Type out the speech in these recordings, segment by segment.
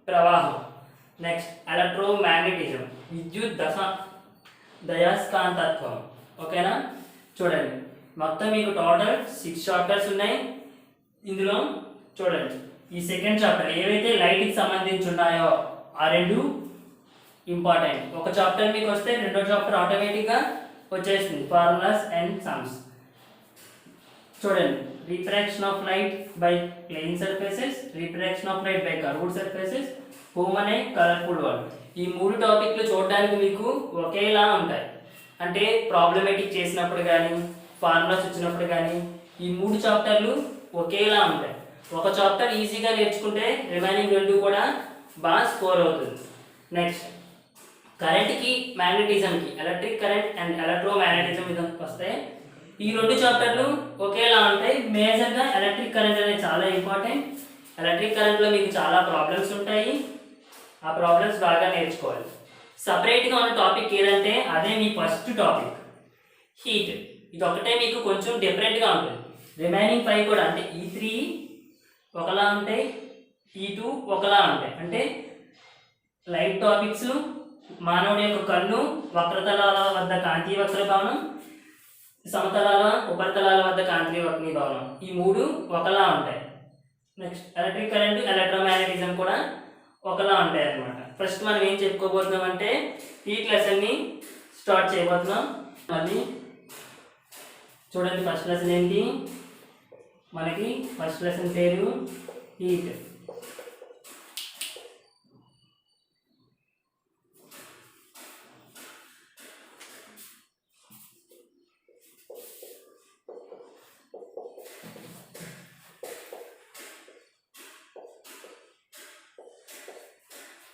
ప్రవాహం. Next electromagnetism, విద్యుత్ దయస్కాంతత్వం. ఓకేనా, చూడండి మొత్తం మీకు టోటల్ 6 చాప్టర్స్ ఉన్నాయి. ఇందులో చూడండి ఈ సెకండ్ చాప్టర్ ఏవైతే లైట్కి సంబంధించి ఉన్నాయో ఆ రెండు ఇంపార్టెంట్. ఒక చాప్టర్ మీకు వస్తే రెండో చాప్టర్ ఆటోమేటిక్గా వచ్చేస్తుంది, ఫార్ములాస్ అండ్ సమ్స్. చూడండి refraction of light by plane surfaces, refraction of light by curved surfaces, home అనే కలర్ఫుల్ వరల్డ్. ఈ 3 టాపిక్లు చూడడానికి మీకు ఒకేలా ఉంటాయి. అంటే ప్రాబ్లమేటిక్ చేసినప్పుడు కానీ ఫార్ములాస్ వచ్చినప్పుడు కానీ ఈ 3 చాప్టర్లు ఒకేలా ఉంటాయి. ఒక చాప్టర్ ఈజీగా నేర్చుకుంటే రిమైనింగ్ 2 కూడా బాగా స్కోర్ అవుతుంది. నెక్స్ట్ కరెంట్కి మ్యాగ్నెటిజంకి, ఎలక్ట్రిక్ కరెంట్ అండ్ ఎలక్ట్రోమాగ్నెటిజం విధంగా వస్తే ఈ 2 చాప్టర్లు ఒకేలా ఉంటాయి. మేజర్గా ఎలక్ట్రిక్ కరెంట్ అనేది చాలా ఇంపార్టెంట్. ఎలక్ట్రిక్ కరెంట్లో మీకు చాలా ప్రాబ్లమ్స్ ఉంటాయి, ఆ ప్రాబ్లమ్స్ బాగా నేర్చుకోవాలి. సపరేట్గా ఉన్న టాపిక్ ఏదంటే అదే మీ ఫస్ట్ టాపిక్ హీట్. ఇది ఒకటే మీకు కొంచెం డిఫరెంట్గా ఉంటుంది. రిమైనింగ్ 5 కూడా అంటే E3 ఒకలా ఉంటాయి, E2 ఒకలా ఉంటాయి. అంటే లైట్ టాపిక్స్, మానవుడి యొక్క కన్ను, వక్రతలాల వద్ద కాంతి వక్రభవనం, సమతలాల ఉపరితలాల వద్ద కాంతి వక్రీభవనం, ఈ 3 ఒకలా ఉంటాయి. నెక్స్ట్ ఎలక్ట్రిక్ కరెంట్, ఎలక్ట్రోమాగ్నెటిజం కూడా ఒకలా ఉంటాయి అన్నమాట. ఫస్ట్ మనం ఏం చెప్పుకోబోతున్నాం అంటే హీట్ లెసన్ని స్టార్ట్ చేయబోతున్నాం. మళ్ళీ చూడండి ఫస్ట్ లెసన్ ఏంటి, మనకి ఫస్ట్ లెసన్ పేరు హీట్.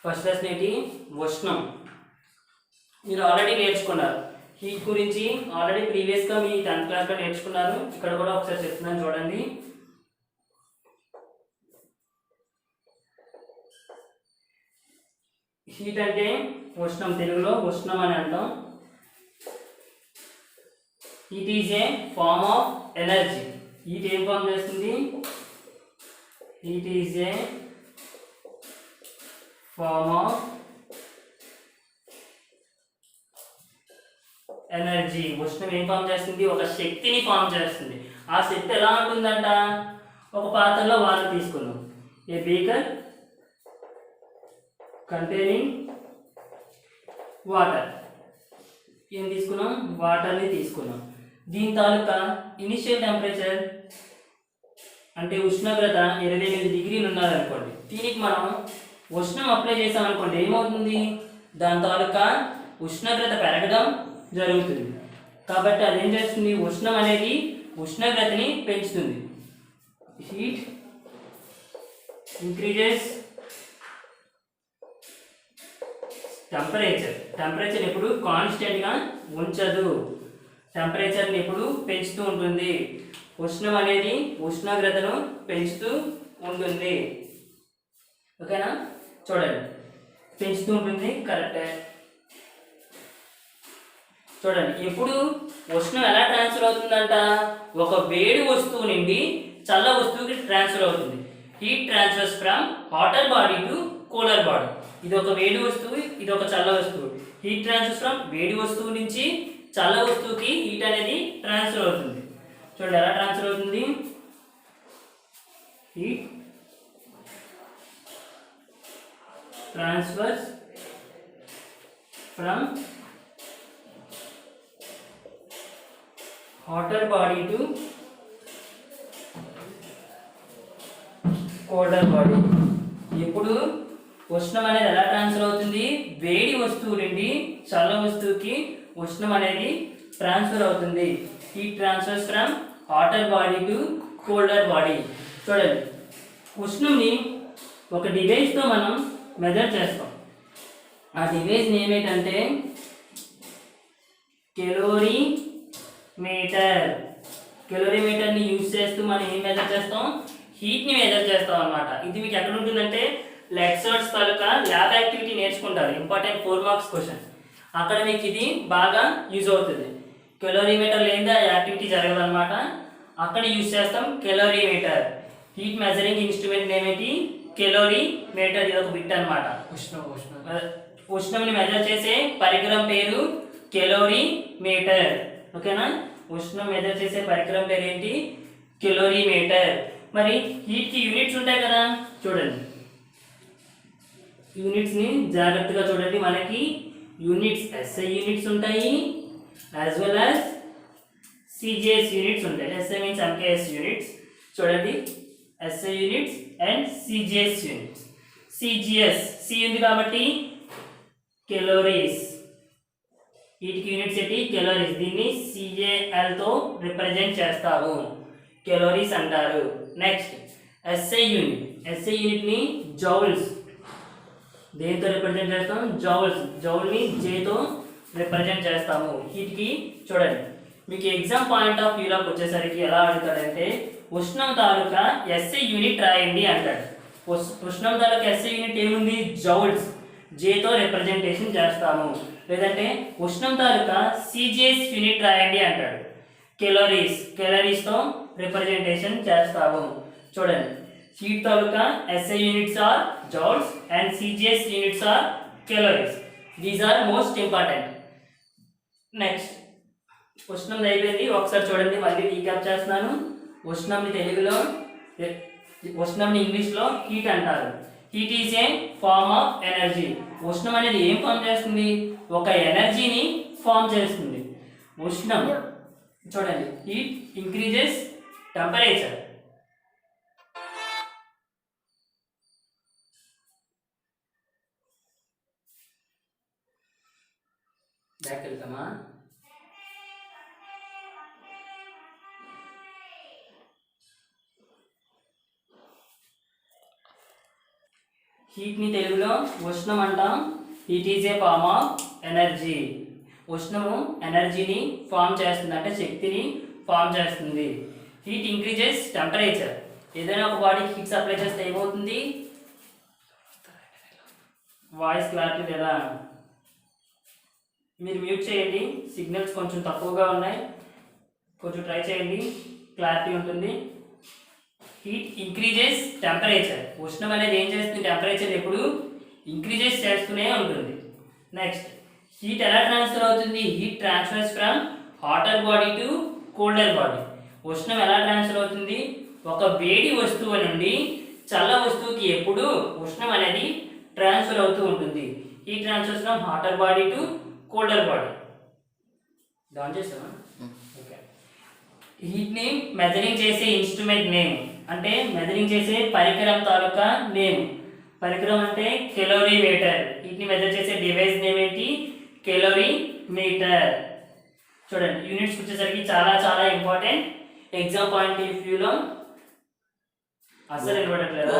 ఫస్ట్ లెసన్ ఏంటి, ఉష్ణం. మీరు ఆల్రెడీ నేర్చుకున్నారు హీట్ గురించి, ఆల్రెడీ ప్రీవియస్గా మీ 10th క్లాస్లో నేర్చుకున్నారు. ఇక్కడ కూడా ఒకసారి చెప్తున్నాను చూడండి. హీట్ అంటే ఉష్ణం, తెలుగులో ఉష్ణం అని అంటాం. Heat is a form of energy. Heat ఏం ఫార్మ్ చేస్తుంది, heat is a form of energy. ఉష్ణం ఏం ఫామ్ చేస్తుంది, ఒక శక్తిని ఫామ్ చేస్తుంది. ఆ శక్తి ఎలా ఉంటుందంట, ఒక పాత్రలో వాటర్ తీసుకున్నాం, ఏ బీకర్ కంటైనింగ్ వాటర్. ఏం తీసుకున్నాం, వాటర్ని తీసుకున్నాం. దీని తాలూకా ఇనిషియల్ టెంపరేచర్ అంటే ఉష్ణోగ్రత 28 డిగ్రీలు ఉన్నదనుకోండి. దీనికి మనం ఉష్ణం అప్లై చేసామనుకోండి, ఏమవుతుంది, దాని తాలూకా ఉష్ణోగ్రత పెరగడం జరుగుతుంది. కాబట్టి అదేం చేస్తుంది, ఉష్ణం అనేది ఉష్ణోగ్రతని పెంచుతుంది. Heat increases temperature. టెంపరేచర్ ఎప్పుడు కాన్స్టెంట్గా ఉంచదు, టెంపరేచర్ని ఎప్పుడు పెంచుతూ ఉంటుంది. ఉష్ణం అనేది ఉష్ణోగ్రతను పెంచుతూ ఉంటుంది. ఓకేనా, చూడండి పెంచుతూ ఉంటుంది, కరెక్టే. చూడండి ఎప్పుడు ఉష్ణం ఎలా ట్రాన్స్ఫర్ అవుతుందంట, ఒక వేడి వస్తువు నుండి చల్ల వస్తువుకి ట్రాన్స్ఫర్ అవుతుంది. Heat transfers from hotter body to cooler body. ఇది ఒక వేడి వస్తువు, ఇది ఒక చల్ల వస్తువు. హీట్ ట్రాన్స్ఫర్స్ ఫ్రమ్ వేడి వస్తువు నుంచి చల్ల వస్తువుకి హీట్ అనేది ట్రాన్స్ఫర్ అవుతుంది. చూడండి ఎలా ట్రాన్స్ఫర్ అవుతుంది, heat transfers from hotter body to colder body. ఇప్పుడు ఉష్ణం అనేది ఎలా ట్రాన్స్ఫర్ అవుతుంది, వేడి వస్తువు నుండి చల్ల వస్తువుకి ఉష్ణం అనేది ట్రాన్స్ఫర్ అవుతుంది. Heat transfers from hotter body to colder body. చూడండి ఉష్ణంని ఒక డివైస్తో మనం మెజర్ చేస్తాం. ఆ డివైస్ ఏమేంటంటే కెలోరీమీటర్. కెలోరీమీటర్ని యూజ్ చేస్తూ మనం ఏం మెజర్ చేస్తాం, హీట్ని మెజర్ చేస్తాం అన్నమాట. ఇది మీకు ఎక్కడ ఉంటుందంటే లెక్చర్స్ తాలూకా ల్యాబ్ యాక్టివిటీ నేర్చుకుంటారు, ఇంపార్టెంట్ 4 మార్క్స్ క్వశ్చన్. అక్కడ మీకు ఇది బాగా యూజ్ అవుతుంది. కెలోరీమీటర్ లేదా యాక్టివిటీ జరగదు అనమాట, అక్కడ యూజ్ చేస్తాం కెలోరీమీటర్. హీట్ మెజరింగ్ ఇన్స్ట్రుమెంట్ నేమేంటి, కెలోరీమీటర్, ఇది ఒక బిట్ అన్నమాట. ఉష్ణంని మెజర్ చేసే పరికరం పేరు కెలోరీమీటర్. ఓకేనా, ఉష్ణం మెజర్ చేసే పరికరం పేరు ఏంటి? కెలోరీమీటర్. మరి హీట్కి యూనిట్స్ ఉంటాయి కదా, చూడండి యూనిట్స్ని జాగ్రత్తగా చూడండి. మనకి యూనిట్స్ ఎస్ఐ యూనిట్స్ ఉంటాయి, as well as CGS units ఉంటాయి. SI means MKS units. చూడండి, SI units and CGS units. CGS C ఉంది కాబట్టి కెలోరీస్, వీటికి యూనిట్స్ ఏంటి? కెలోరీస్. దీన్ని సిఏఎల్తో రిప్రజెంట్ చేస్తాము, కెలోరీస్ అంటారు. Next SI unit. ఎస్ఐ యూనిట్ని జౌల్స్, దేంతో రిప్రజెంట్ చేస్తాం? జౌల్స్. జౌల్ని జేతో రిప్రజెంట్ చేస్తాము. వీటికి చూడండి, మీకు ఎగ్జామ్ పాయింట్ ఆఫ్ వ్యూలోకి వచ్చేసరికి ఎలా అడుగుతాడంటే ఉష్ణం తాలూకా ఎస్ఐ యూనిట్ రాయండి అంటాడు. ఉష్ణం తాలూకా ఎస్ఐ యూనిట్ ఏముంది? జౌల్స్, జేతో రిప్రజెంటేషన్ చేస్తాము. లేదంటే ఉష్ణం తాలూకా సిజిఎస్ యూనిట్ రాయండి అంటాడు. కెలోరీస్, కెలోరీస్తో రిప్రజెంటేషన్ చేస్తాము. చూడండి, హీట్ తాలూకా SI units are joules and CGS units are calories. These are most important. Next ఉష్ణం అయిపోయింది, ఒకసారి చూడండి, మళ్ళీ రీక్యాప్ చేస్తున్నాను. ఉష్ణంని తెలుగులో, ఉష్ణంని ఇంగ్లీష్లో హీట్ అంటారు. Heat is a form of energy. ఉష్ణం అనేది ఏం ఫామ్ చేస్తుంది? ఒక ఎనర్జీని ఫామ్ చేస్తుంది. ఉష్ణం చూడండి, హీట్ ఇంక్రీజెస్ టెంపరేచర్. బ్యాక్ వెళ్తామా? హీట్ని తెలుగులో ఉష్ణం అంటాం. Heat is a form of energy. ఉష్ణము ఎనర్జీని ఫామ్ చేస్తుంది, అంటే శక్తిని ఫామ్ చేస్తుంది. Heat increases temperature. ఏదైనా ఒక బాడీకి హీట్ సప్లై చేస్తే ఏమవుతుంది? వాయిస్ క్లారిటీ లేదా? మీరు మ్యూట్ చేయండి, సిగ్నల్స్ కొంచెం తక్కువగా ఉన్నాయి, కొంచెం ట్రై చేయండి, క్లారిటీ ఉంటుంది. Heat increases temperature. ఉష్ణం అనేది ఏం చేస్తుంది? టెంపరేచర్ ఎప్పుడు ఇంక్రీజెస్ చేస్తూనే ఉంటుంది. నెక్స్ట్ హీట్ ఎలా ట్రాన్స్ఫర్ అవుతుంది? Heat transfers from hotter body to colder body. ఉష్ణం ఎలా ట్రాన్స్ఫర్ అవుతుంది? ఒక వేడి వస్తువు నుండి చల్ల వస్తువుకి ఎప్పుడు ఉష్ణం అనేది ట్రాన్స్ఫర్ అవుతూ ఉంటుంది. Heat transfers from hotter body to colder body. Down చేసామా? ఓకే. హీట్ని మెజరింగ్ చేసే ఇన్స్ట్రుమెంట్ నేమ్, అంటే మెజరింగ్ చేసే పరికరం తాలూకా నేమ్. పరికరం అంటే కెలోరీమీటర్. హీట్ని మెజర్ చేసే డివైస్ నేమ్ ఏంటి? కెలోరీమీటర్. చూడండి, యూనిట్స్ వచ్చేసరికి చాలా చాలా ఇంపార్టెంట్. ఎగ్జామ్ పాయింట్ ఆఫ్ వ్యూలో అసలు నిలబడట్లేదు.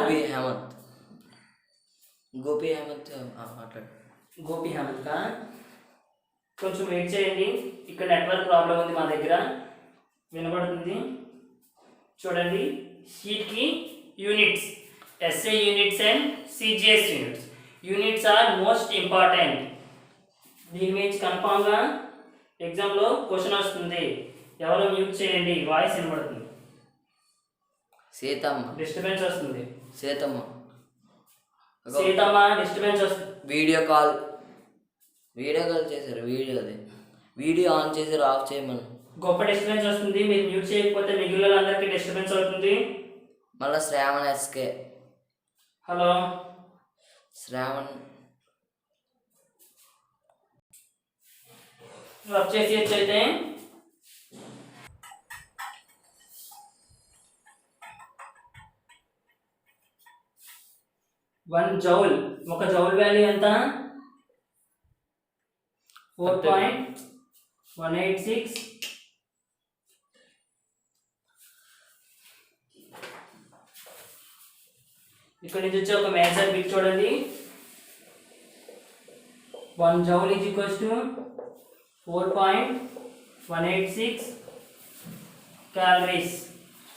గోపి హేమంత్ మాట్లాడు. గోపి హేమంత్ కా? కొంచెం వెయిట్ చేయండి, ఇక్కడ నెట్వర్క్ ప్రాబ్లం ఉంది మా దగ్గర. వినబడుతుంది, చూడండి. హీట్కి units, SI units and CGS units. Units are most important. దీని గురించి కన్ఫామ్గా ఎగ్జామ్లో క్వశ్చన్ వస్తుంది. ఎవరో మ్యూట్ చేయండి, వాయిస్ వినబడుతుంది. సీతమ్మ డిస్టర్బెన్స్ వస్తుంది. సీతమ్మ డిస్టర్బెన్స్ వస్తుంది. వీడియో కాల్ చేశారు. వీడియో ఆన్ చేశారు, ఆఫ్ చేయమని. గొప్ప డిస్టర్బెన్స్ వస్తుంది. మీరు మ్యూట్ చేయకపోతే మిగిలిన వాళ్ళందరికీ డిస్టర్బెన్స్ అవుతుంది. మళ్ళీ శ్రావణ్ ఎస్కే. హలో శ్రావణ్ వర్క్ చేసి అయితే వన్ జౌల్, ఒక జౌల్ వాల్యూ ఎంత? 4.186. ఇక్కడ నుంచి వచ్చి ఒక మేజర్ బిట్ చూడండి. 1 joule is equals to 4.186 calories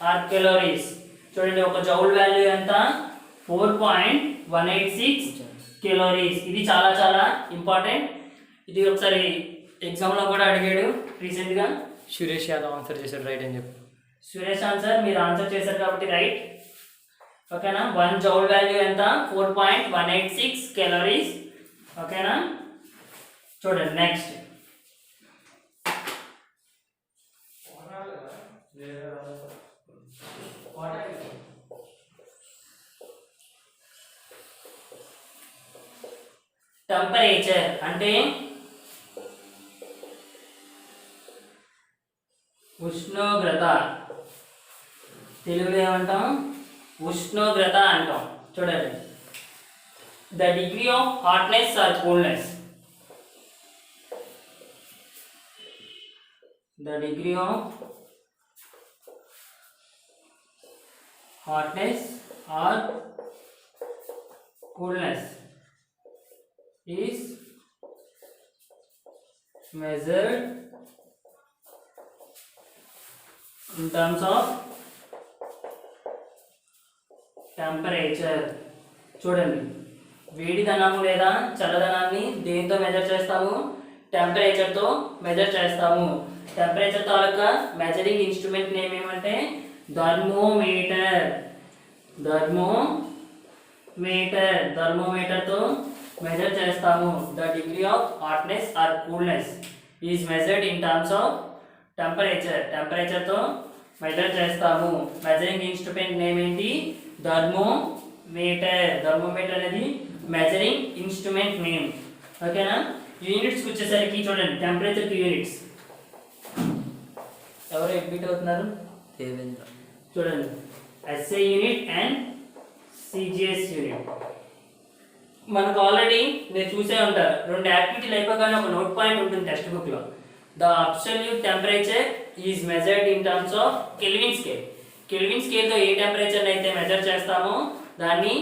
or calories. చూడండి, ఒక జౌల్ వాల్యూ ఎంత? 4.186 calories. ఇది చాలా చాలా ఇంపార్టెంట్. ఇది ఒకసారి ఎగ్జామ్లో కూడా అడిగాడు రీసెంట్గా. సురేష్ యాదవ్ ఆన్సర్ చేశాడు రైట్ అని చెప్పి. సురేష్ ఆన్సర్, మీరు ఆన్సర్ చేశారు కాబట్టి రైట్. ఓకేనా. 1 జౌల్ వాల్యూ ఎంత 4.186 క్యాలరీస్. ఓకేనా. చూడండి నెక్స్ట్ టెంపరేచర్ అంటే ఉష్ణోగ్రత. తెలుగులో ఏమంటాం? ఉష్ణోగ్రత అంటాం. చూడండి, the degree of hotness or coolness. The degree of hotness or coolness is measured in terms of temperature. చూడండి, వేడిదనము లేదా చల్లదనాన్ని దేంతో మెజర్ చేస్తాము? టెంపరేచర్తో మెజర్ చేస్తాము. టెంపరేచర్ తాలూకా మెజరింగ్ ఇన్స్ట్రుమెంట్ నేమ్ ఏమంటే థర్మోమీటర్. థర్మోమీటర్తో మెజర్ చేస్తాము. The degree of hotness or coolness is measured in terms of టెంపరేచర్తో మెజర్ చేస్తాము. మెజరింగ్ ఇన్స్ట్రుమెంట్ నేమ్ ఏంటి? థర్మోమీటర్ అనేది మెజరింగ్ ఇన్స్ట్రుమెంట్ నేమ్. ఓకేనా. యూనిట్స్కి వచ్చేసరికి చూడండి, టెంపరేచర్కి యూనిట్స్ ఎవరు ఎగ్జిట్ అవుతున్నారు? దేవేంద్ర. చూడండి, SI unit and CGS unit. మనకు ఆల్రెడీ మీరు చూసే ఉంటారు, 2 యాక్టివిటీలు అయిపోగానే ఒక నోట్ పాయింట్ ఉంటుంది టెక్స్ట్ బుక్లో. The absolute temperature is measured in terms of kelvin scale. Kelvin స్కేల్తో ఏ టెంపరేచర్ అయితే మెజర్ చేస్తామో దాన్ని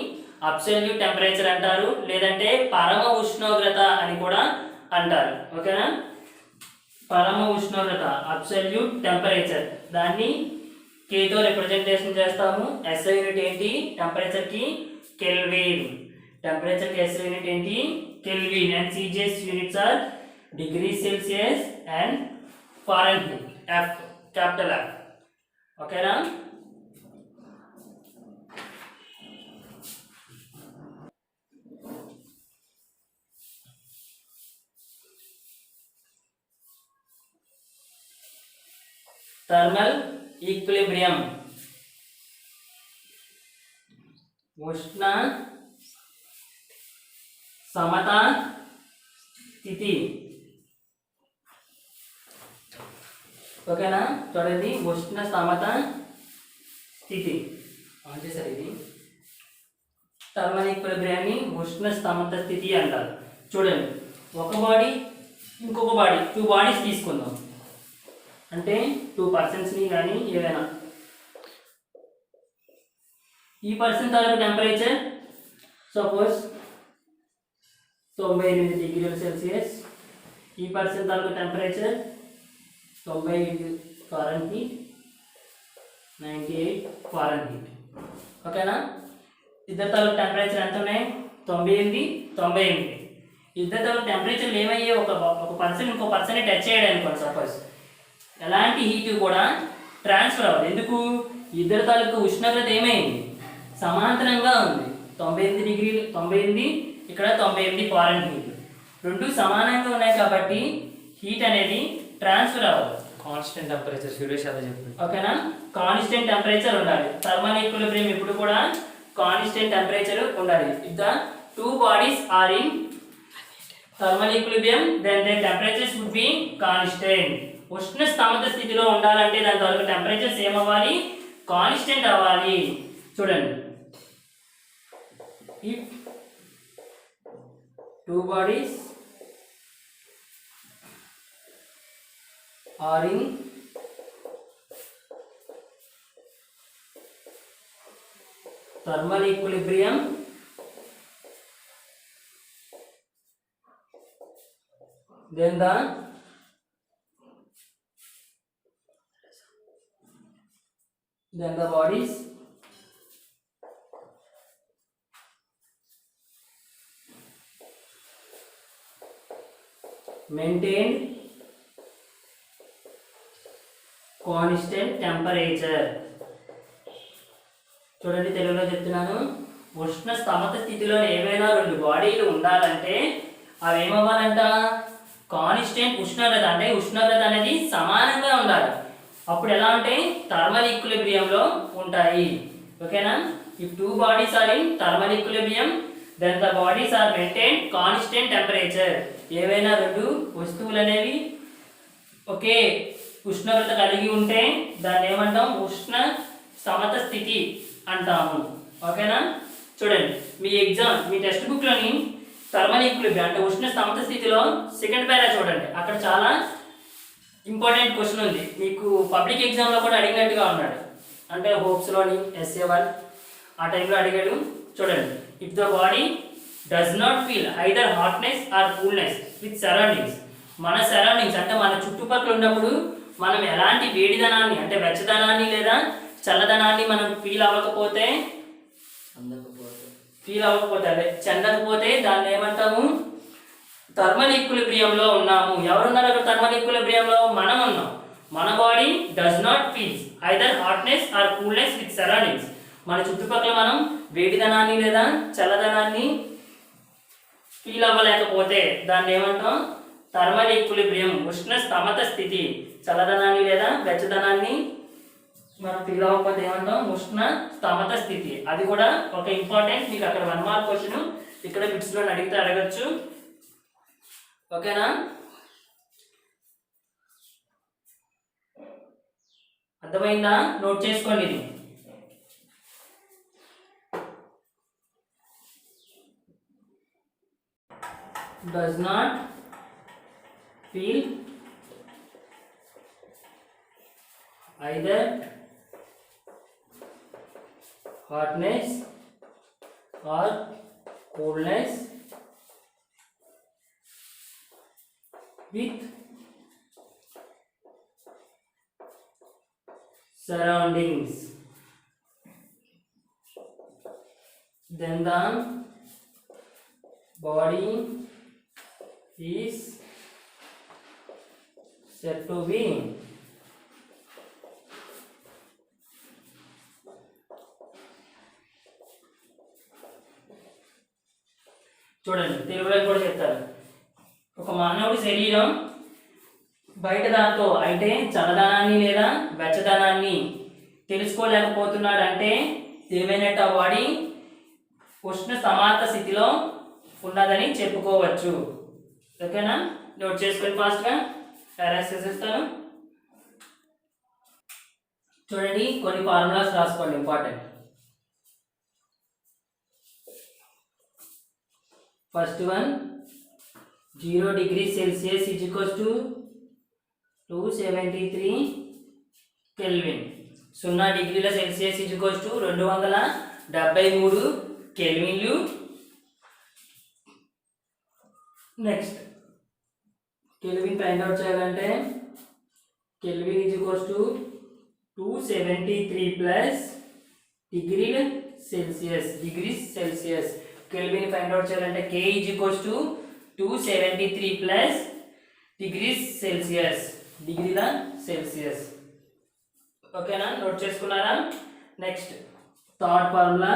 అబ్సల్యూట్ టెంపరేచర్ అంటారు, లేదంటే పరమ ఉష్ణోగ్రత అని కూడా అంటారు. ఓకేనా. పరమ ఉష్ణోగ్రత అబ్సల్యూట్ టెంపరేచర్, దాన్ని కేతో రిప్రజెంటేషన్ చేస్తాము. ఎస్ఐ యూనిట్ ఏంటి? టెంపరేచర్కి కెల్విన్. టెంపరేచర్ కి SI యూనిట్ ఏంటి? Kelvin. And CGS units are degree Celsius and Fahrenheit. F, capital F. ఓకేనా. థర్మల్ ఈక్విలిబ్రియం, ఉష్ణ సమతా స్థితి. ఓకేనా. చూడండి, ఉష్ణ సమత స్థితి అంటే సార్ ఇది థర్మల్ ఈక్విలిబ్రియాన్ని ఉష్ణ సమత స్థితి అంటారు. చూడండి, ఒక బాడీ ఇంకొక బాడీ 2 బాడీస్ తీసుకుందాం. అంటే 2 పర్సన్స్ని కానీ ఏదైనా. ఈ పర్సన్ తాలూకు టెంపరేచర్ సపోజ్ 98 డిగ్రీల సెల్సియస్. ఈ పర్సన్ తాలూకు టెంపరేచర్ 90 ఫారెన్హీట్, 98 ఫారెన్హీట్. ఓకేనా. ఇద్దరు తాలూకు టెంపరేచర్ ఎంత ఉన్నాయి? 98. ఇద్దరు తాలూకు టెంపరేచర్లు ఏమయ్యాయి? ఒక పర్సన్ ఇంకో పర్సన్ని టచ్ చేయడం అనుకోండి సపోజ్, ఎలాంటి హీట్ కూడా ట్రాన్స్ఫర్ అవ్వదు. ఎందుకు? ఇద్దరు తాలూకు ఉష్ణోగ్రత ఏమైంది? సమాంతరంగా ఉంది. 98 డిగ్రీలు 98, ఇక్కడ 98 ఫారెన్హీట్. 2 సమానంగా ఉన్నాయి కాబట్టి హీట్ అనేది ట్రాన్స్ఫర్ అవ్వదు. కాన్స్టెంట్ టెంపరేచర్ సురేష్ అదే చెప్పండి. ఓకేనా. కాన్స్టెంట్ టెంపరేచర్ ఉండాలి. థర్మల్ ఈక్విలిబ్రియం ఎప్పుడు కూడా కాన్స్టెంట్ టెంపరేచర్ ఉండాలి. If the 2 bodies are in thermal equilibrium then their temperatures would be constant. ఉష్ణ స్థామత స్థితిలో ఉండాలంటే దాని తాలూకు టెంపరేచర్స్ ఏమవ్వాలి? కాన్స్టెంట్ అవ్వాలి. చూడండి, if 2 bodies are in thermal equilibrium, then the bodies maintain constant temperature. చూడండి, తెలుగులో చెప్తున్నాను. ఉష్ణ స్తమత స్థితిలో ఏవైనా రెండు బాడీలు ఉండాలంటే అవి ఏమవ్వాలంట? కాన్స్టెంట్ ఉష్ణోగ్రత, అంటే ఉష్ణోగ్రత అనేది సమానంగా ఉండాలి. అప్పుడు ఎలా అంటే థర్మల్ ఈక్విలిబ్రియంలో ఉంటాయి. ఓకేనా? If two bodies are in thermal equilibrium then the bodies are maintain constant temperature. ఏవైనా రెండు వస్తువులు అనేవి ఒకే ఉష్ణోగ్రత కలిగి ఉంటే దాన్ని ఏమంటాం? ఉష్ణ సమత స్థితి అంటాము. ఓకేనా? చూడండి, మీ టెక్స్ట్ బుక్లోని థర్మల్ ఈక్విలిబ్రియం అంటే ఉష్ణ సమత స్థితిలో సెకండ్ పారా చూడండి. అక్కడ చాలా ఇంపార్టెంట్ క్వశ్చన్ ఉంది. మీకు పబ్లిక్ ఎగ్జామ్లో కూడా అడిగినట్టుగా ఉన్నాడు. అంటే హోప్స్లోని SA1 ఆ టైంలో అడిగాడు. చూడండి, if the body does not feel either hotness or coolness with surroundings. మన సరౌండింగ్స్ అంటే మన చుట్టుపక్కల ఉన్నప్పుడు మనం ఎలాంటి వేడిదనాన్ని అంటే వెచ్చదనాన్ని లేదా చల్లదనాన్ని మనం ఫీల్ అవ్వకపోతే అదే చెందకపోతే దాన్ని ఏమంటాము? థర్మల్ ఈక్విలిబ్రియంలో ఉన్నాము. ఎవరున్నారు అక్కడ థర్మల్ ఈక్విలిబ్రియంలో? మనం ఉన్నాం. మన body does not feels either hotness or coolness with surroundings. మన చుట్టుపక్కల మనం వేడిదనాన్ని లేదా చల్లదనాన్ని ఫీల్ అవ్వలేకపోతే దాన్ని ఏమంటాం? థర్మల్ ఈక్విలిబ్రియం, ఉష్ణ స్తమత స్థితి. చల్లదనాన్ని లేదా వెచ్చదనాన్ని మనం ఫీల్ అవ్వకపోతే ఏమంటాం? ఉష్ణ స్తమత స్థితి. అది కూడా ఒక ఇంపార్టెంట్, మీకు అక్కడ 1 మార్క్ క్వశ్చన్ ఇక్కడ బిట్స్లో అడిగితే అడగచ్చు. ఓకేనా? అర్థమైందా? నోట్ చేసుకోండి. ఇది does not feel either hotness or coolness with surroundings, then the body is said to be చూడండి, తెలుగులో కూడా చెప్తారు. ఒక మానవుడి శరీరం బయట దాంతో అంటే చల్లదనాన్ని లేదా వెచ్చదనాన్ని తెలుసుకోలేకపోతున్నాడు అంటే ఏమైనట్టు? ఆ బాడీ ఉష్ణ సమాత స్థితిలో ఉన్నదని చెప్పుకోవచ్చు. ఓకేనా? నోట్ చేసుకొని ఫాస్ట్గా పారాస్ చేసేస్తాను. చూడండి, కొన్ని ఫార్ములాస్ రాసుకోండి, important. First one, 0 degrees Celsius is equals to 273 kelvin. 0 డిగ్రీల సెల్సియస్ is equals to 273 కెల్విన్లు. నెక్స్ట్ కెల్విన్ ఫైండ్ అవుట్ చేయాలంటే kelvin is equals to 273 plus డిగ్రీల సెల్సియస్. కెల్విన్ ఫైండ్ అవుట్ చేయాలంటే K is equals to 273 plus degrees Celsius. ఓకేనా? Note చేసుకున్నారా? Next third formula.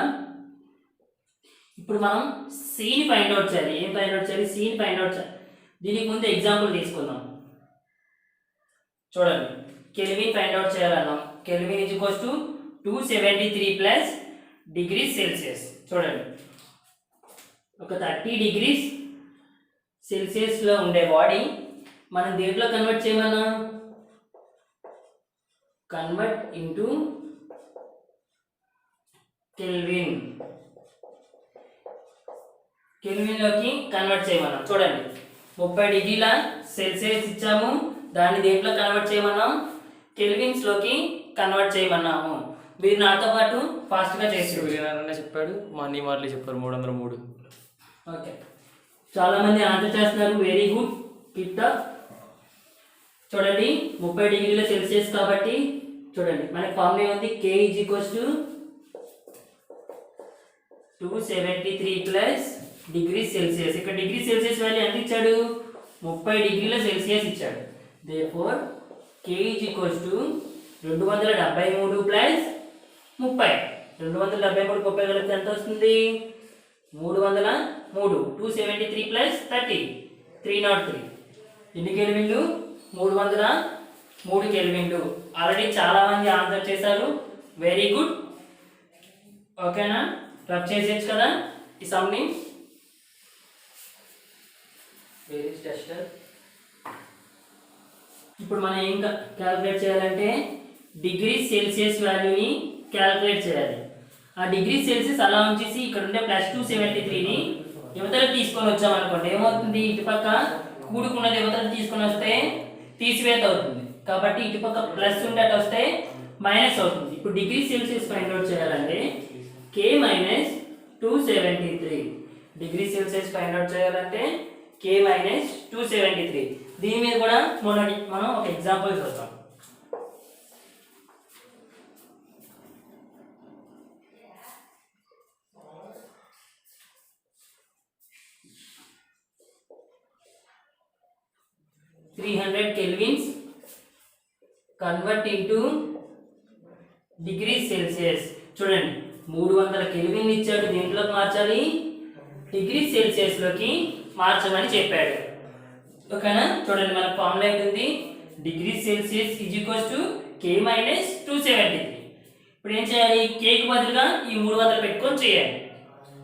ఇప్పుడు మనం సీని ఫైండ్ అవుట్ చేయాలి. ఏం ఫైండ్ అవుట్ చేయాలి? సీని ఫైండ్ అవుట్ చేయాలి. దీనికి ముందు ఎగ్జాంపుల్ తీసుకుందాం. చూడండి, కెల్విన్ ఫైండ్ అవుట్ చేయాలన్నాం. Kelvin is equals to 273 plus degrees Celsius. చూడండి, ఒక 30 డిగ్రీస్ సెల్సియస్లో ఉండే బాడీ మనం దేంట్లో కన్వర్ట్ చేయమన్నా? Convert into kelvin. కెల్విన్లోకి కన్వర్ట్ చేయమన్నాం. చూడండి, 30 డిగ్రీల సెల్సియస్ ఇచ్చాము, దాన్ని దేంట్లో కన్వర్ట్ చేయమన్నాం? కెల్విన్స్లోకి కన్వర్ట్ చేయమన్నాము. మీరు నాతో పాటు ఫాస్ట్గా చేసి చెప్పాడు, మనీ మార్లీ చెప్పారు 303. ఓకే, చాలామంది ఆన్సర్ చేస్తున్నారు. Very good, keep up. చూడండి, 30 డిగ్రీల సెల్సియస్ కాబట్టి చూడండి మనకి ఫార్ములా ఉంది. K is equals to 273 plus degree Celsius. ఇక్కడ డిగ్రీ సెల్సియస్ వాల్యూ ఎంత ఇచ్చాడు? 30 డిగ్రీల సెల్సియస్ ఇచ్చాడు. Therefore K is equals to 273 plus 30. 273 30 కలిపితే ఎంత వస్తుంది? 303. 273 ప్లస్ 30 303. ఎన్ని కెల్విన్లు? 303 కెల్విన్లు. ఆల్రెడీ చాలా మంది ఆన్సర్ చేశారు. Very good. ఓకేనా? రబ్ చేసేయచ్చు కదా ఈ సమ్ని. ఇప్పుడు మనం ఏం క్యాలిక్యులేట్ చేయాలంటే డిగ్రీ సెల్సియస్ వాల్యూని క్యాలిక్యులేట్ చేయాలి. ఆ డిగ్రీ సెల్సియస్ అలా ఉంచేసి ఇక్కడ ఉండే +273ని యువతలకు తీసుకొని వచ్చామనుకోండి, ఏమవుతుంది? ఇటుపక్క కూడుకున్నది యువతలకు తీసుకొని వస్తే తీసివేత అవుతుంది. కాబట్టి ఇటుపక్క ప్లస్ ఉండేట వస్తే మైనస్ అవుతుంది. ఇప్పుడు డిగ్రీ సెల్సియస్ ఫైండ్ అవుట్ చేయాలంటే K - 273. Degree Celsius find out చేయాలంటే K - 273. దీని మీద కూడా మనం ఒక ఎగ్జాంపుల్ చూద్దాం. Kelvins convert into degree Celsius. చూడండి 300 కెల్విన్ ఇచ్చాడు, దీంట్లోకి మార్చాలి, డిగ్రీ సెల్సియస్ లోకి మార్చమని చెప్పాడు. ఓకేనా? చూడండి మన ఫార్ములా ఏంటుంది? Degree Celsius K - 273. ఇప్పుడు ఏం చేయాలి? కేకి బదులుగా ఈ 300 పెట్టుకొని చేయాలి.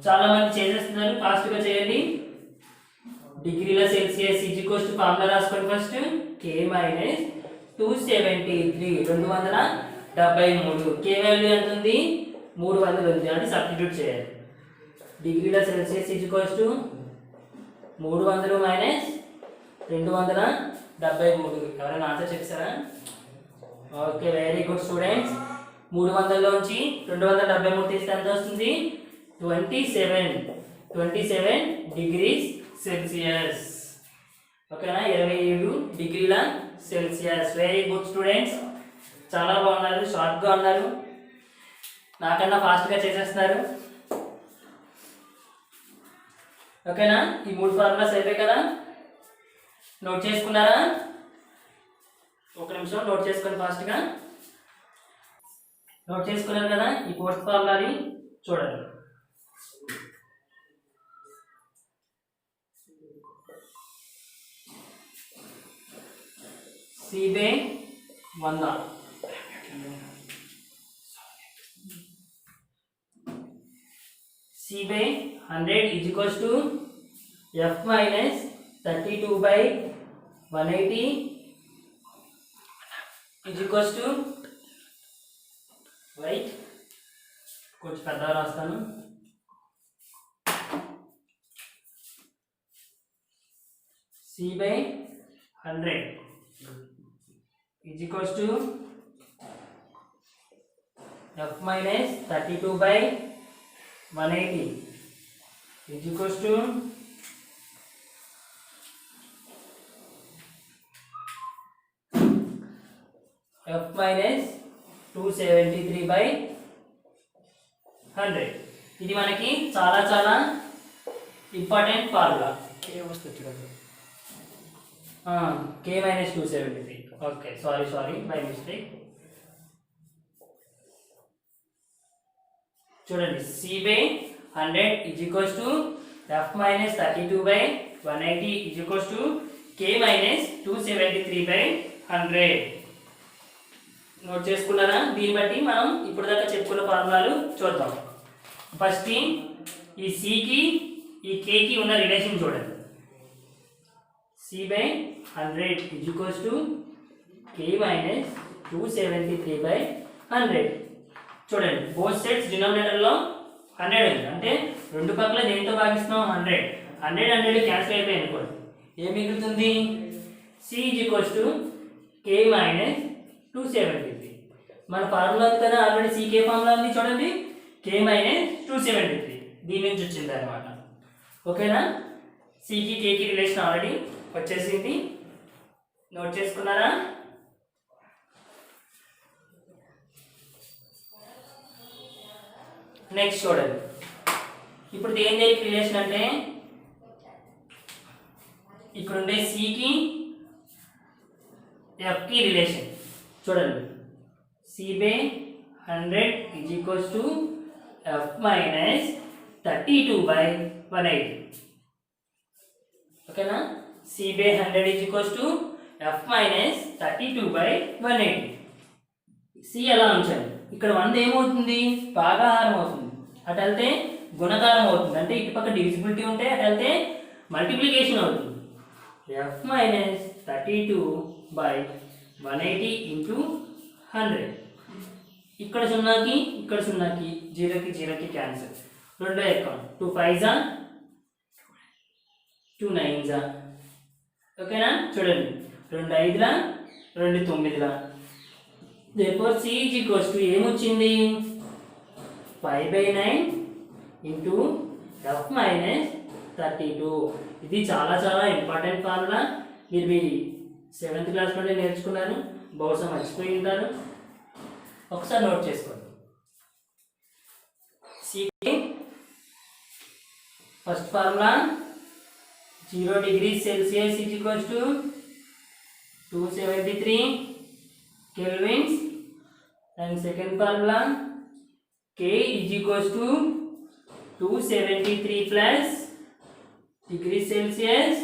చాలా మంది చేసేస్తున్నారు, ఫాస్ట్గా చేయండి. డిగ్రీల సెల్సియస్ ఫార్ములా రాసుకోండి. First K - 273 273. K వాల్యూ ఎంత ఉంది? 300 ఉంది, అంటే సబ్స్టిట్యూట్ చేయాలి. డిగ్రీల సెల్సియస్ 300 - 273. ఎవరైనా ఆన్సర్ చెప్తారా? Okay, very good students. 300లోంచి 273 తీస్తే ఎంత వస్తుంది? 27 డిగ్రీస్ సెల్సియస్. ఓకేనా? 27 డిగ్రీల సెల్సియస్. వెరీ గుడ్ స్టూడెంట్స్, చాలా బాగున్నారు, షార్ట్గా ఉన్నారు, నాకన్నా ఫాస్ట్గా చేసేస్తున్నారు. ఓకేనా? ఈ 3 ఫార్ములాస్ అయిపోయాయి కదా, నోట్ చేసుకున్నారా? ఒక నిమిషం నోట్ చేసుకోండి ఫాస్ట్గా. నోట్ చేసుకున్నారు కదా? ఈ 4th ఫార్ములాని చూడండి. C/100 C/100 F - 32/180 right. కొంచెం పెద్దగా రాస్తాను. C/100 F - 32/180 F - 273/100. ఇది మనకి చాలా చాలా ఇంపార్టెంట్ ఫార్ములా. K వస్తుంది చూడండి. K - 273. Okay, sorry by mistake. చూడండి, C/100 F - 32/180 K - 273/100. నోట్ చేసుకున్నారా? దీన్ని బట్టి మనం ఇప్పుడు దాకా చెప్పుకున్న ఫార్ములాలు చూద్దాం. ఫస్ట్ ఈ సికి ఈ కేకి ఉన్న రిలేషన్ చూడండి. C/100 K - 273/100. చూడండి, బోత్ సైడ్స్ డినామినేటర్లో 100 ఉంది, అంటే రెండు పక్కల దేంతో భాగిస్తున్నాం? 100 క్యాన్సిల్ అయిపోయింది అనుకోండి. ఏం మిగులుతుంది? C K - 273. మన ఫార్ములా ఉంది కదా, ఆల్రెడీ CK ఫార్ములా ఉంది చూడండి, K - 273 దీని నుంచి వచ్చింది అనమాట. ఓకేనా? సికి కేకి రిలేషన్ ఆల్రెడీ వచ్చేసింది. నోట్ చేసుకున్నారా? నెక్స్ట్ చూడండి, ఇప్పుడు దేని రిలేషన్ అంటే ఇక్కడ ఉండే సికి ఎఫ్కి రిలేషన్ చూడండి. C/100 F minus 32/180. ఓకేనా? C/100 is equals to F minus 32/180. C ఎలా ఉంచండి. ఇక్కడ 100 ఏమవుతుంది? భాగాహారం అవుతుంది. అటు వెళ్తే గుణకారం అవుతుంది. అంటే ఇటుపక్క డివిజిబిలిటీ ఉంటే అటు వెళ్తే మల్టిప్లికేషన్ అవుతుంది. F minus 32/180 into 100. ఇక్కడ సున్నాకి ఇక్కడ సున్నాకి జీరోకి జీరోకి క్యాన్సిల్. రెండో అకౌంట్ 2 5s 2 9s. ఓకేనా? చూడండి 2 5ల 2 9ల. therefore C is equals to ఏమొచ్చింది? 5/9 into F minus 32. ఇది చాలా చాలా ఇంపార్టెంట్ ఫార్ములా. మీరు మీ 7th క్లాస్ నుండి నేర్చుకున్నారు, బహుశా మర్చిపోయి ఉంటారు. ఒకసారి నోట్ చేసుకోండి. సికి first formula 0 degrees Celsius is equals to 273 kelvins, and second formula K is equals to 273 plus degrees Celsius,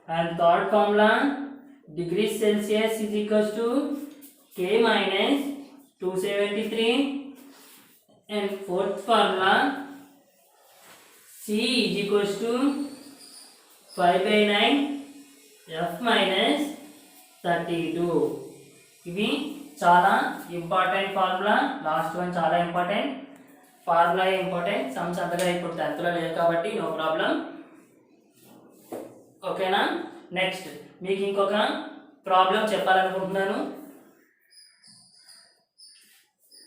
and third formula degrees Celsius is equals to K minus 273, and fourth formula C is equals to 5/9 F minus 32. ఇవి చాలా important formula. Last one చాలా important formula, important. Sums అంతగా ఇప్పుడు 10th లో లేదు కాబట్టి no problem. ఓకేనా? Next మీకు ఇంకొక ప్రాబ్లం చెప్పాలనుకుంటున్నాను.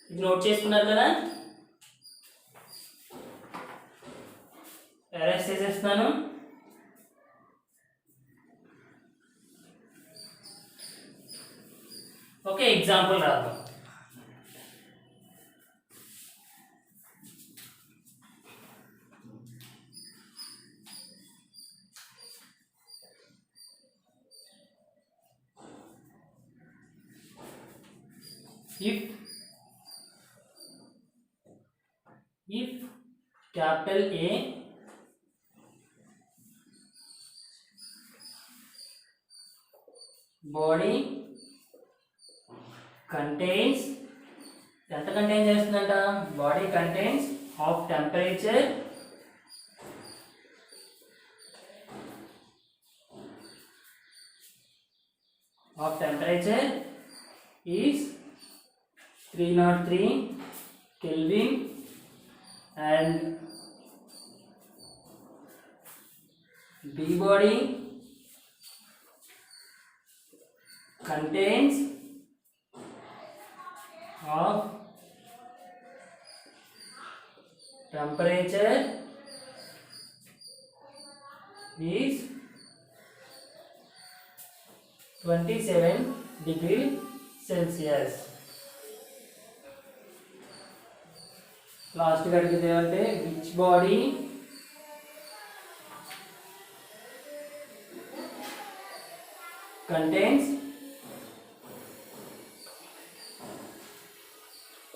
ఇది నోట్ చేసుకున్నారు కదా? ఎరేస్ చేసేస్తున్నాను. ఓకే, ఎగ్జాంపుల్ రాద్దాం. if capital A body contains, ఎంత కంటైన్ చేస్తుందంట? Body contains of temperature is 303 Kelvin, and B body contains of temperature is 27 degrees Celsius. Last అడిగితే అంటే which body contains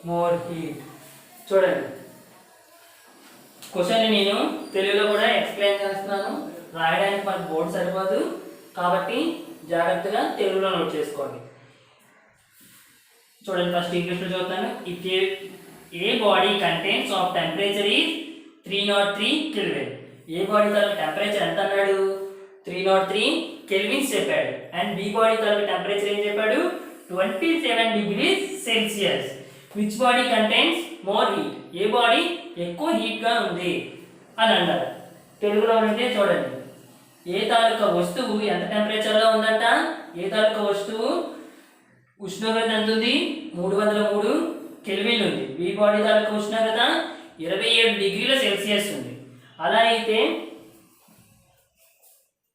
more heat. చూడండి, question నేను తెలుగులో కూడా ఎక్స్ప్లెయిన్ చేస్తున్నాను. రాయడానికి మనకు బోర్డు సరిపోదు కాబట్టి జాగ్రత్తగా తెలుగులో నోట్ చేసుకోండి. చూడండి, ఫస్ట్ ఇంగ్లీష్లో చదువుతాను. If A body contains of temperature is 303 kelvin. A body తాలూకు టెంపరేచర్ ఎంత అన్నాడు? 303 కెల్విన్స్ చెప్పాడు. అండ్ బి బాడీ తాలూకు టెంపరేచర్ ఏం చెప్పాడు? 27 degrees Celsius. Which body contains more heat. A body ఎక్కువ హీట్గా ఉంది అని అన్నారు. తెలుగులో అంటే చూడండి, ఏ తాలూకా వస్తువు ఎంత టెంపరేచర్లో ఉందంట? ఏ తాలూకా వస్తువు ఉష్ణోగ్రత ఎంత ఉంది? 303 కెల్విన్ ఉంది. బి బాడీ తాలూకా ఉష్ణోగ్రత 27 డిగ్రీల సెల్సియస్ ఉంది. అలా అయితే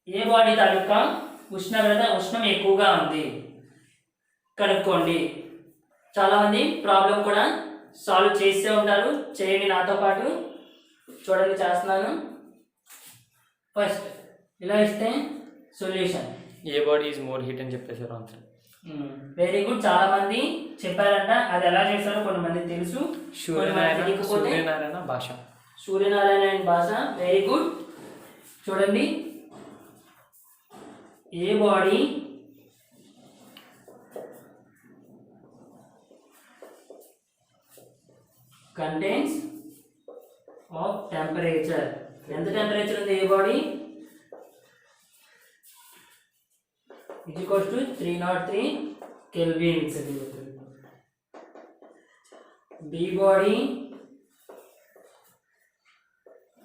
ఏ బాడీ తాలూకా ఉష్ణం ఎక్కువగా ఉంది కనుక్కోండి. చాలామంది ప్రాబ్లం కూడా సాల్వ్ చేస్తూ ఉంటారు. చేయండి నాతో పాటు. చూడండి, చేస్తున్నాను. ఫస్ట్ ఇలా ఇస్తే solution. A body is more heat అని చెప్పేశారు ఆన్సర్. Very good. చాలా మంది చెప్పారంట, అది ఎలా చేస్తారో కొంతమంది తెలుసు, తెలియకపోతే సూర్యనారాయణ భాష. సూర్యనారాయణ భాష. Very good. చూడండి, A body contains of temperature. ఎంత టెంపరేచర్ ఉంది A body? is equals to 303 kelvins. B body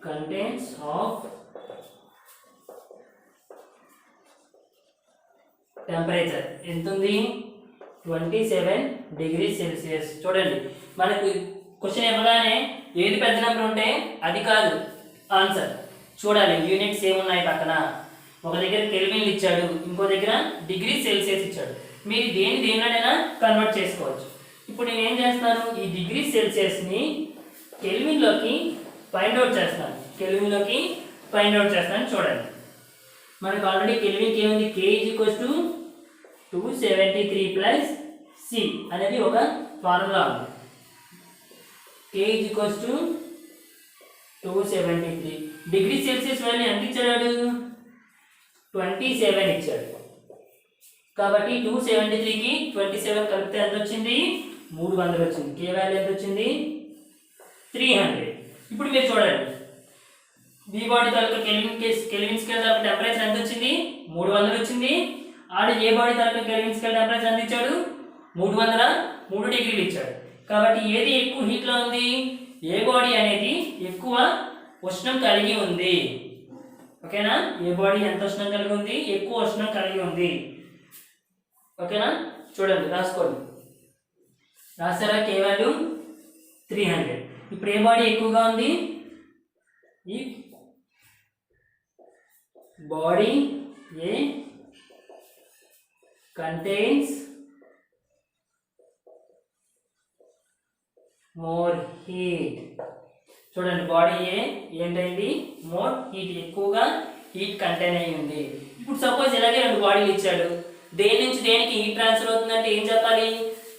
contains of temperature ఎంత ఉంది? 27 డిగ్రీ సెల్సియస్. చూడండి, మనకు క్వశ్చన్ ఇవ్వగానే ఏది పెద్ద నెంబర్ ఉంటే అది కాదు ఆన్సర్. చూడాలి యూనిట్స్ ఏమున్నాయి పక్కన. ఒక దగ్గర కెల్విన్లు ఇచ్చాడు, ఇంకో దగ్గర డిగ్రీ సెల్సియస్ ఇచ్చాడు. మీరు దేనిలోనైనా కన్వర్ట్ చేసుకోవచ్చు. ఇప్పుడు నేను ఏం చేస్తాను, ఈ డిగ్రీ సెల్సియస్ని కెల్విన్లోకి ఫైండ్ అవుట్ చేస్తాను. చూడండి, మనకు ఆల్రెడీ కెల్విన్కి ఏముంది? K = 273 ప్లస్ C అనేది ఒక ఫార్ములా ఉంది. K = 273. డిగ్రీ సెల్సియస్ వాల్యూ ఎంత ఇచ్చాడు? 27 ఇచ్చాడు. కాబట్టి 273కి 27 కలిపితే ఎంత వచ్చింది? 300 వచ్చింది. K వాల్యూ ఎంత వచ్చింది? 300. ఇప్పుడు మీరు చూడండి, బి బాడీ తాలూకా కెల్విన్ స్కేల్ తాలూకా టెంపరేచర్ ఎంత వచ్చింది? 300 వచ్చింది. ఆడ ఏ బాడీ తాలూకా కెల్విన్ స్కేల్ టెంపరేచర్ ఎంత ఇచ్చాడు? 303 డిగ్రీలు ఇచ్చాడు. కాబట్టి ఏది ఎక్కువ హీట్లో ఉంది? ఏ బాడీ అనేది ఎక్కువ ఉష్ణం కలిగి ఉంది. ఓకేనా? ఏ బాడీ ఎంత ఉష్ణం కలిగి ఉంది? ఎక్కువ ఉష్ణం కలిగి ఉంది. ఓకేనా? చూడండి, రాసుకోండి. రాసారా? K value 300. ఇప్పుడు ఏ బాడీ ఎక్కువగా ఉంది? ఈ బాడీ ఏ కంటైన్స్ మోర్ హీట్. చూడండి, బాడీ ఏ ఏంటైంది? మోర్ హీట్, ఎక్కువగా హీట్ కంటైన్ అయ్యి ఉంది. ఇప్పుడు సపోజ్ ఇలాగే 2 బాడీలు ఇచ్చాడు, దేని నుంచి దేనికి హీట్ ట్రాన్స్ఫర్ అవుతుందంటే ఏం చెప్పాలి?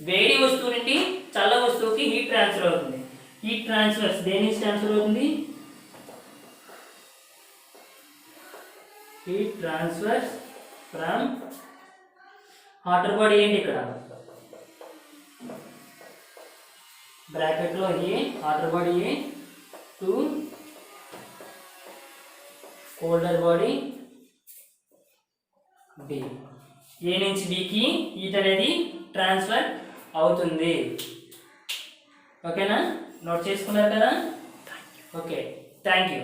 వేడి వస్తువు నుండి చల్ల వస్తువుకి హీట్ ట్రాన్స్ఫర్ అవుతుంది. హీట్ ట్రాన్స్ఫర్స్ దేని నుంచి ట్రాన్స్ఫర్ అవుతుంది? Heat transfers from hotter body ఏంటి ఇక్కడ? బ్రాకెట్లో A hotter body A to colder body B. A నుంచి బికి హీట్ అనేది ట్రాన్స్ఫర్ అవుతుంది. ఓకేనా? నోట్ చేసుకున్నారు కదా? Okay, thank you.